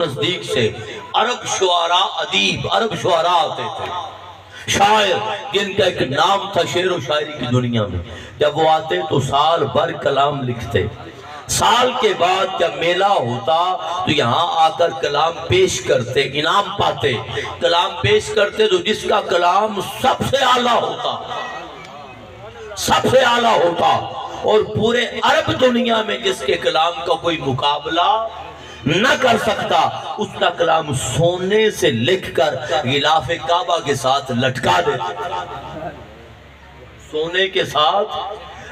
نزدیک سے عرب شعراء ادیب عرب شعراء آتے تھے، شاعر جن کا ایک نام تھا شعر و شاعری کی دنیا میں. جب وہ آتے تو سال بھر کلام لکھتے، سال کے بعد جب میلہ ہوتا تو یہاں آ کر کلام پیش کرتے، انعام پاتے. کلام پیش کرتے تو جس کا کلام سب سے اعلیٰ ہوتا، سب سے اعلیٰ ہوتا، اور پورے عرب دنیا میں جس کے کلام کا کوئی مقابلہ نہ کر سکتا، اس کا کلام سونے سے لکھ کر غلاف کعبہ کے ساتھ لٹکا دیتے، سونے کے ساتھ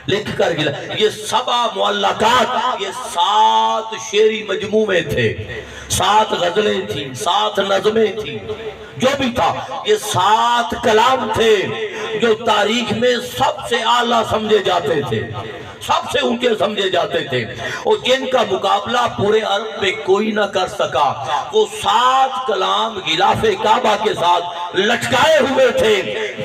لکھ کر یہ 7 معلقات، یہ 7 شعری مجموعے تھے، 7 غزلیں تھیں، 7 نظمیں تھیں، جو بھی تھا یہ 7 کلام تھے جو تاریخ میں سب سے اعلیٰ سمجھے جاتے تھے، سب سے اونچے سمجھے جاتے تھے، اور جن کا مقابلہ پورے عرب میں کوئی نہ کر سکا. وہ 7 کلام غلاف کعبہ کے ساتھ لٹکائے ہوئے تھے.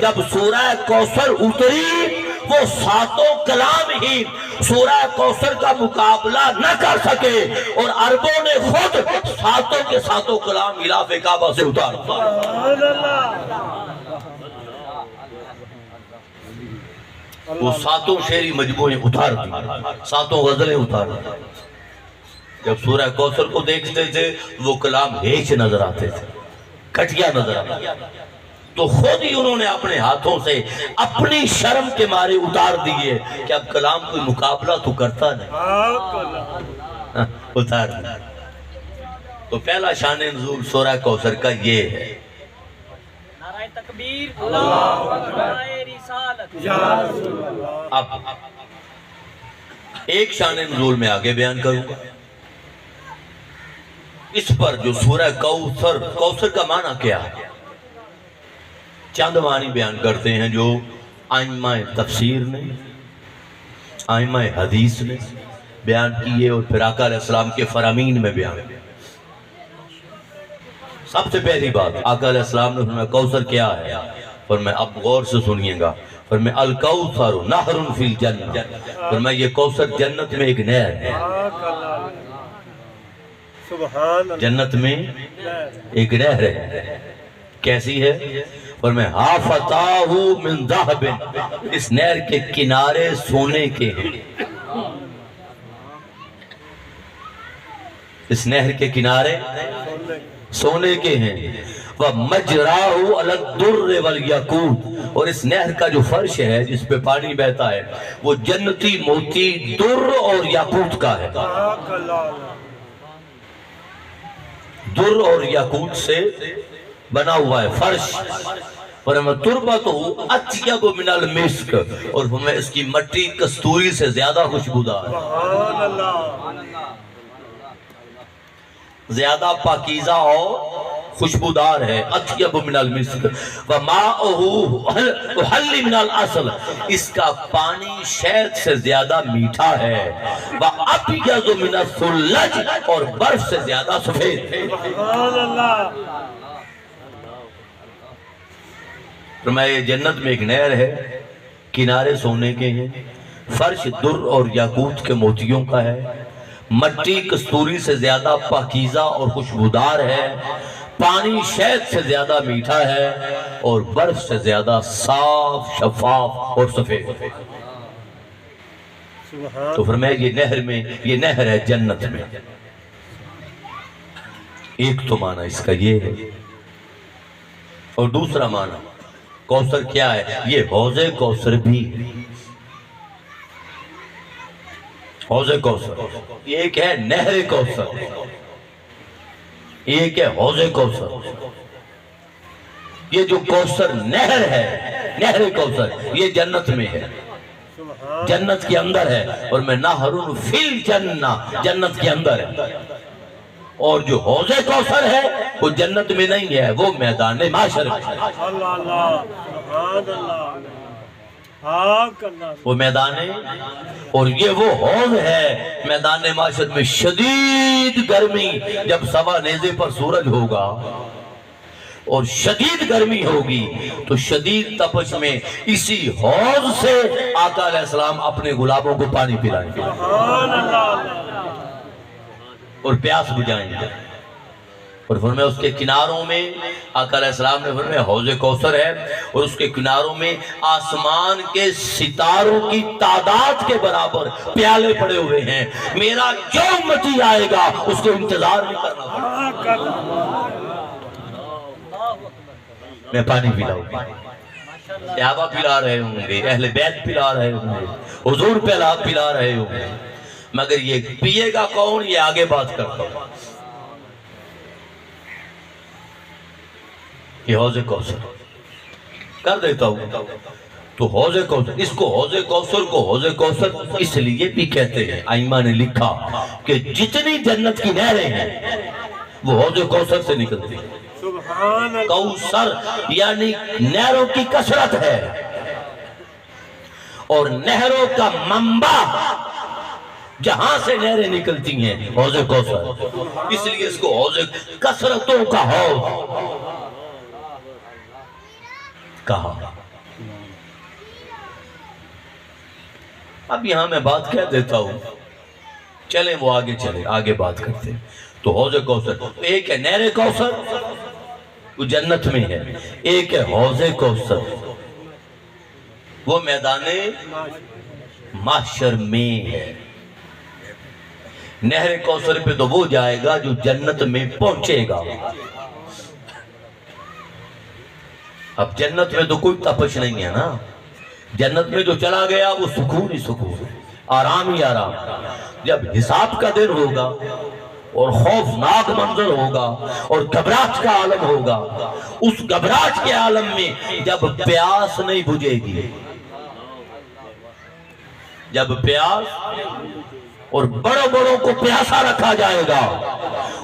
جب سورہ کوثر اتری وہ 7 کلام ہی سورہ کوثر کا مقابلہ نہ کر سکے، اور عربوں نے خود 7 کے 7 کلام غلاف کعبہ سے اتار. وہ 7 شعری مجموعے اتار دی، 7 غزلیں اتار دی. جب سورہ کوثر کو دیکھتے تھے وہ کلام ہیچ نظر آتے تھے، کٹیا نظر آتے تھے، تو خود ہی انہوں نے اپنے ہاتھوں سے اپنی شرم کے مارے اتار دیے کہ اب کلام کوئی مقابلہ تو کرتا نہیں، اتار دیا. تو پہلا شان نزول سورہ کوثر کا یہ ہے. نعرہ تکبیر، اللہ اکبر، رسالت. اب ایک شان نزول میں آگے بیان کروں گا. اس پر جو سورہ کوثر، کوثر کا معنی کیا ہے، چند معنی بیان کرتے ہیں جو ائمہ تفسیر نے، ائمہ حدیث نے بیان کیے، اور پھر آقا علیہ السلام کے فرامین میں بیان کیے. سب سے پہلی بات، آقا علیہ السلام نے فرمایا کوثر کیا ہے، فرمایا اب غور سے سنیے گا. فرمایا الکوثر نہر فی الجنہ، فرمایا یہ کوثر جنت میں ایک نہر ہے، جنت میں ایک نہر ہے. کیسی ہے؟ فرمایا حافتاہ من ذہب، اس نہر کے کنارے سونے کے ہیں، اس نہر کے کنارے سونے کے ہیں. وَمَجْرَاهُ عَلَى الدُّرِّ وَالْيَاقُوتِ، اور اس نہر کا جو فرش ہے جس پہ پانی بہتا ہے وہ جنتی موتی در اور یاقوت کا ہے. در اور یاقوت سے بنا ہوا ہے فرش. فرمایا تربتہ اطیب من المسک، اور فرمایا اس کی مٹی کستوری سے زیادہ خوشبودار ہے، زیادہ پاکیزہ اور خوشبودار ہے. اطیب من المسک. وماؤہ احل من العسل، اس کا پانی شہد سے زیادہ میٹھا ہے. وابیض من الثلج، اور برف سے زیادہ سفید ہے. فرمایا جنت میں ایک نہر ہے، کنارے سونے کے ہیں، فرش در اور یاقوت کے موتیوں کا ہے، مٹی کستوری سے زیادہ پاکیزہ اور خوشبودار ہے، پانی شہد سے زیادہ میٹھا ہے، اور برف سے زیادہ صاف شفاف اور سفید. تو فرمایا یہ نہر میں، یہ نہر ہے جنت میں. ایک تو معنی اس کا یہ ہے، اور دوسرا معنی کوثر کیا ہے، یہ حوض کوثر بھی، حوض کوثر ایک ہے نہر کوثر، ایک ہے حوض کوثر. یہ جو کوثر نہر ہے، نہر کوثر یہ جنت میں ہے، جنت کے اندر ہے. اور میں نہر فی الجنہ، جنت کے اندر ہے. اور جو حوض کوثر ہے وہ جنت میں نہیں ہے، وہ میدان محشر میں ہے. وہ میدان، اور یہ وہ حوض ہے میدان محشر میں. شدید گرمی، جب سوا نیزے پر سورج ہوگا اور شدید گرمی ہوگی تو شدید تپش میں اسی حوض سے آقا علیہ السلام اپنے غلاموں کو پانی پلائیں گے اور پیاس بجھائیں گے. اور فرمایا اس کے کناروں میں آقا علیہ السلام نے فرمایا حوض کوثر ہے، اور اس کے کناروں میں آسمان کے ستاروں کی تعداد کے برابر پیالے پڑے ہوئے ہیں۔ میرا جو امتی آئے گا اس کو انتظار نہیں کرنا پڑے گا۔ میں پانی پلاؤں گا، صحابہ پلا رہے ہوں گے، اہل بیت پلا رہے ہوں گے، حضور پلا رہے ہوں گے، مگر یہ پیے گا کون؟ یہ آگے بات کرتا ہوں۔ یہ حوض کوثر کر دیتا ہوں تو حوض کوثر، اس کو حوض کوثر اس لیے بھی کہتے ہیں، ائمہ نے لکھا کہ جتنی جنت کی نہریں ہیں وہ حوض کوثر سے نکلتی ہیں۔ کوثر یعنی نہروں کی کثرت ہے، اور نہروں کا منبع جہاں سے نہریں نکلتی ہیں حوض کوثر، اس لیے اس کو حوض کثرتوں کا حوض کہا۔ اب یہاں میں بات کہہ دیتا ہوں، چلیں وہ آگے بات کرتے ہیں۔ تو حوض کوثر ایک ہے نہر کوثر، وہ جنت میں ہے، ایک ہے حوض کوثر، وہ میدان محشر میں ہے۔ نہر کوثر پہ تو وہ جائے گا جو جنت میں پہنچے گا۔ اب جنت میں تو کوئی تپش نہیں ہے نا، جنت میں جو چلا گیا وہ سکون ہی سکون، آرام ہی آرام۔ جب حساب کا دن ہوگا اور خوفناک منظر ہوگا اور گھبراہٹ کا عالم ہوگا، اس گھبراہٹ کے عالم میں جب پیاس نہیں بجھے گی، جب پیاس اور بڑوں کو پیاسا رکھا جائے گا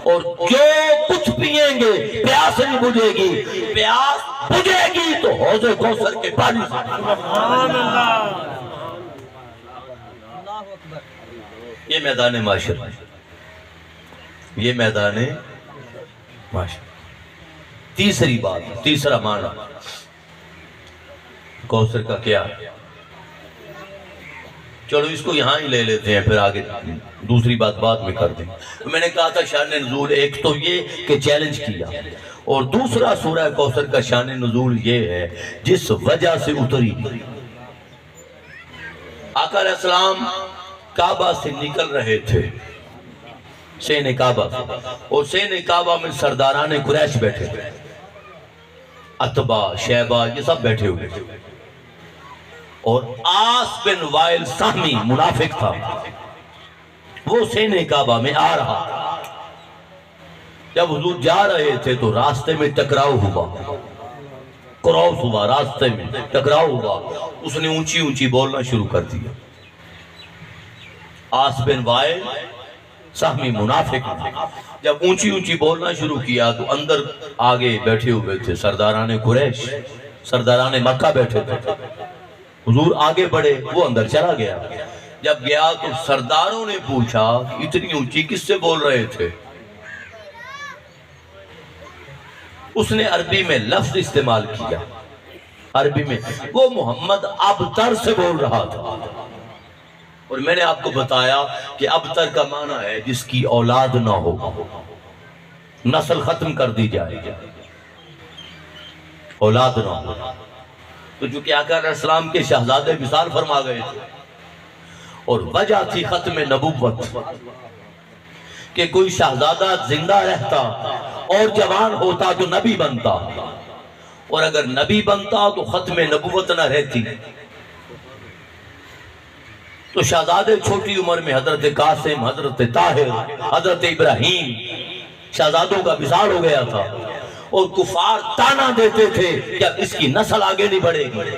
اور جو کچھ پیئیں گے پیاس نہیں بجھے گی، پیاس بجھے گی تو حوض کوثر کے پانی سے۔ سبحان اللہ، یہ میدان معاشر، یہ میدان معاشر۔ تیسری بات، تیسرا معنی کوثر کا کیا؟ چلو اس کو یہاں ہی لے لیتے ہیں، پھر آگے دوسری بات بعد میں کر دیں۔ میں نے کہا تھا شان نزول ایک تو یہ کہ چیلنج کیا، اور دوسرا سورہ کوثر کا شان نزول یہ ہے جس وجہ سے اتری۔ آقا علیہ السلام کعبہ سے نکل رہے تھے، سین کعبہ، اور سین کعبہ میں سرداران قریش بیٹھے تھے، عتبہ، شیبہ، یہ سب بیٹھے ہوئے تھے، اور آس بن وائل سہمی منافق تھا، وہ سین کعبہ میں آ رہا تھا۔ جب حضور جا رہے تھے تو راستے میں ٹکراؤ ہوا، کراس ہوا، راستے میں ٹکراؤ ہوا، اس نے اونچی بولنا شروع کر دیا۔ آس بن وائل سہمی منافق تھے، جب اونچی بولنا شروع کیا تو اندر آگے بیٹھے ہوئے تھے سرداران قریش، سرداران مکہ بیٹھے تھے۔ حضور آگے بڑھے، وہ اندر چلا گیا۔ جب گیا تو سرداروں نے پوچھا اتنی اونچی کس سے بول رہے تھے؟ اس نے عربی میں لفظ استعمال کیا، عربی میں وہ محمد ابتر سے بول رہا تھا، اور میں نے آپ کو بتایا کہ ابتر کا معنی ہے جس کی اولاد نہ ہو، نسل ختم کر دی جائے، اولاد نہ ہو۔ تو جو کہ آقا علیہ السلام کے شہزادے وصال فرما گئے تھے، اور وجہ تھی ختم نبوت کہ کوئی شہزادہ زندہ رہتا اور جوان ہوتا تو نبی بنتا، اور اگر نبی بنتا تو ختم نبوت نہ رہتی۔ تو شہزادے چھوٹی عمر میں حضرت قاسم، حضرت طاہر، حضرت ابراہیم، شہزادوں کا وصال ہو گیا تھا، اور کفار تانا دیتے تھے کہ اب اس کی نسل آگے نہیں بڑھے گی۔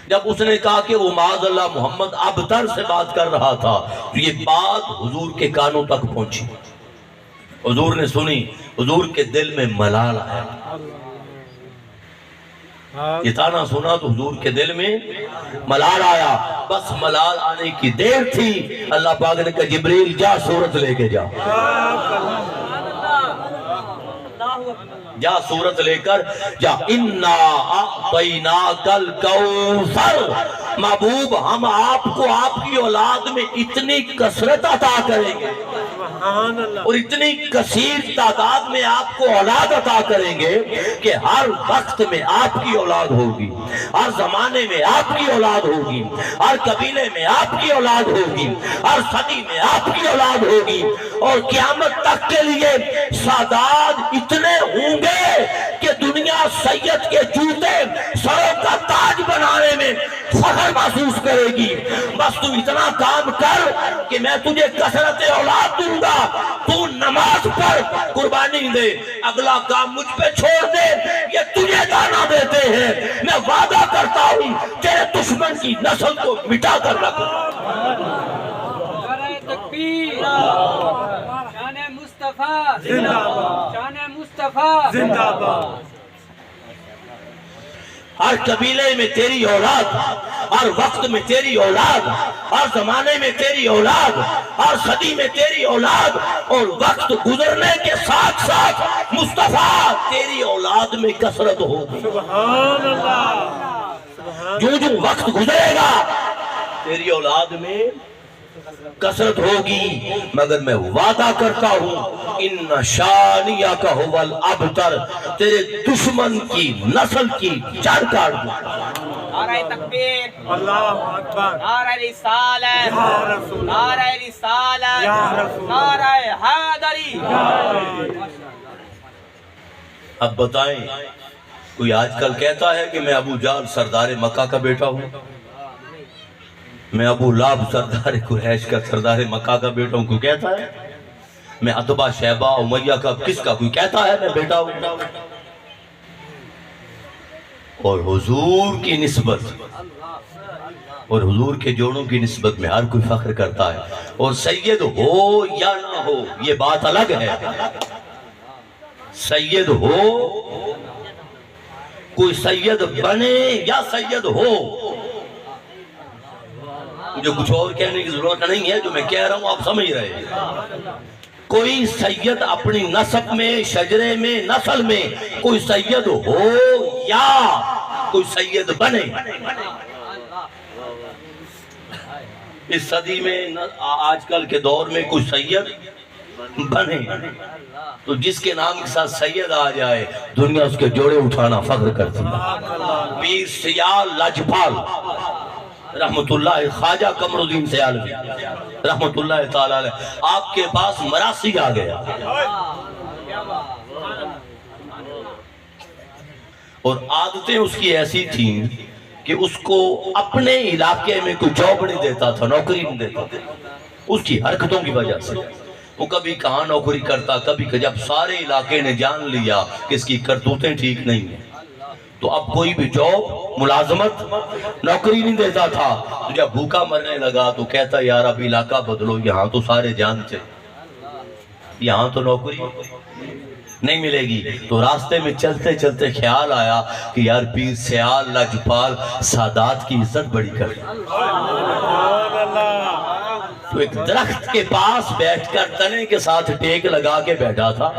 جب اس نے کہا کہ وہ معاذ اللہ محمد ابتر سے بات کر رہا تھا تو یہ بات حضور کے کانوں تک پہنچی، حضور نے سنی، حضور کے دل میں ملال آیا۔ یہ تانا سنا تو حضور کے دل میں ملال آیا، بس ملال آنے کی دیر تھی، اللہ پاک نے کہا جبریل جا صورت لے کے جا، جا صورت لے کر جا، اِنَّا أَعْطَيْنَاكَ الْكَوْثَرَ، محبوب ہم آپ کو آپ کی اولاد میں اتنی کثرت عطا کریں گے اور اتنی کثیر تعداد میں آپ کو اولاد عطا کریں گے کہ ہر وقت میں آپ کی اولاد ہوگی، ہر زمانے میں آپ کی اولاد ہوگی، ہر قبیلے میں آپ کی اولاد ہوگی، ہر صدی میں آپ کی اولاد ہوگی، اور قیامت تک کے لیے سادات اتنے ہوں گے کہ دنیا سید کے جوتے سروں کا تاج بنانے میں فخر محسوس کرے گی۔ بس تو اتنا کام کر کہ میں تجھے کثرت اولاد دوں گا، تو نماز پر قربانی دے، اگلا کام مجھ پہ چھوڑ دے، یہ تجھے دانا دیتے ہیں، میں وعدہ کرتا ہوں تیرے دشمن کی نسل کو مٹا کر رکھوں۔ نعرہ تکبیر، شان مصطفیٰ زندہ باد، شان مصطفیٰ زندہ باد۔ ہر قبیلے میں تیری اولاد، ہر وقت میں تیری اولاد، ہر زمانے میں تیری اولاد، ہر صدی میں تیری اولاد، اور وقت گزرنے کے ساتھ ساتھ مصطفیٰ تیری اولاد میں کثرت ہوگی۔ سبحان اللہ، جو جو وقت گزرے گا تیری اولاد میں کثرت ہوگی، مگر میں وعدہ کرتا ہوں ان شانیہ کا هو الابتر، تیرے دشمن کی نسل کی جڑ کاٹ دوں۔ نعرہ تکبیر، اللہ اکبر، نعرہ رسالت، یا رسول اللہ، نعرہ رسالت، یا رسول اللہ، نعرہ حیدری۔ اب بتائیں، کوئی آج کل کہتا ہے کہ میں ابو جہل سردار مکہ کا بیٹا ہوں، میں ابو لہب سردار قریش کا سردار مکہ کا بیٹا ہوں؟ کوئی کہتا ہے؟ میں عتبہ شیبہ امیہ کا کس کا کوئی کہتا ہے میں بیٹا ہوں؟ اور حضور کی نسبت اور حضور کے جوڑوں کی نسبت میں ہر کوئی فخر کرتا ہے، اور سید ہو یا نہ ہو یہ بات الگ ہے۔ سید ہو، کوئی سید بنے یا سید ہو، مجھے کچھ اور کہنے کی ضرورت نہیں ہے، جو میں کہہ رہا ہوں آپ سمجھ رہے ہیں۔ کوئی سید اپنی نسب میں، شجرے میں، نسل میں کوئی سید ہو یا کوئی سید بنے، اس صدی میں آج کل کے دور میں کوئی سید بنے تو جس کے نام کے ساتھ سید آ جائے دنیا اس کے جوڑے اٹھانا فخر کرتی ہے۔ پیر سیال لاجپال رحمت اللہ، خواجہ قمر الدین سیالوی رحمت اللہ تعالی علیہ، آپ کے پاس مراسی آ گیا اور عادتیں اس کی ایسی تھیں کہ اس کو اپنے علاقے میں کوئی جاب نہیں دیتا تھا، نوکری نہیں دیتا تھا، اس کی حرکتوں کی وجہ سے۔ وہ کبھی کہاں نوکری کرتا، کبھی جب سارے علاقے نے جان لیا کہ اس کی کرتوتیں ٹھیک نہیں ہیں تو اب کوئی بھی جاب، ملازمت، نوکری نہیں دیتا تھا۔ تو جب بھوکا مرنے لگا تو کہتا یار اب علاقہ بدلو، یہاں تو سارے جانتے، یہاں تو نوکری نہیں ملے گی۔ تو راستے میں چلتے چلتے خیال آیا کہ یار پیر سیال لاجپال سادات کی عزت بڑی کر، تو ایک درخت کے پاس بیٹھ کر تنے کے ساتھ ٹیک لگا کے بیٹھا تھا،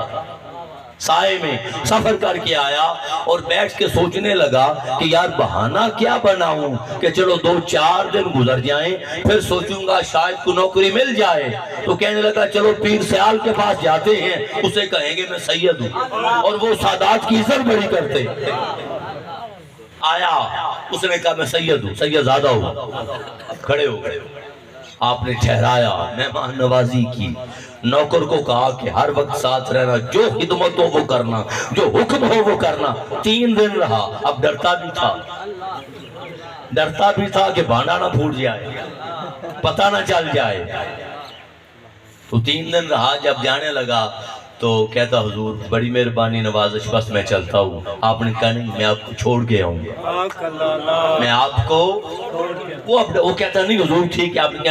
سائے میں سفر کر کے آیا اور بیٹھ کے سوچنے لگا کہ یار بہانہ کیا بناؤں کہ چلو 2-4 دن گزر جائیں پھر سوچوں گا شاید کو نوکری مل جائے۔ تو کہنے لگا چلو پیر سیال کے پاس جاتے ہیں، اسے کہیں گے میں سید ہوں، اور وہ سادات کی عزت بڑی کرتے۔ آیا، اس نے کہا میں سید ہوں، سید زیادہ ہوں، کھڑے ہو گئے۔ آپ نے ٹھہرایا، مہمان نوازی کی، نوکر کو کہا کہ ہر وقت ساتھ رہنا، جو خدمت ہو وہ کرنا، جو حکم ہو وہ کرنا۔ 3 دن رہا، اب ڈرتا بھی تھا کہ بھانڈا نہ پھوٹ جائے، پتہ نہ چل جائے۔ تو 3 دن رہا، جب جانے لگا تو کہتا حضور بڑی مہربانی نوازش، بس میں چلتا ہوں۔ آپ نے کہا نہیں، میں آپ کو چھوڑ کے آؤں گا، میں آپ کو وہ کہتا نہیں حضور ٹھیک ہے آپ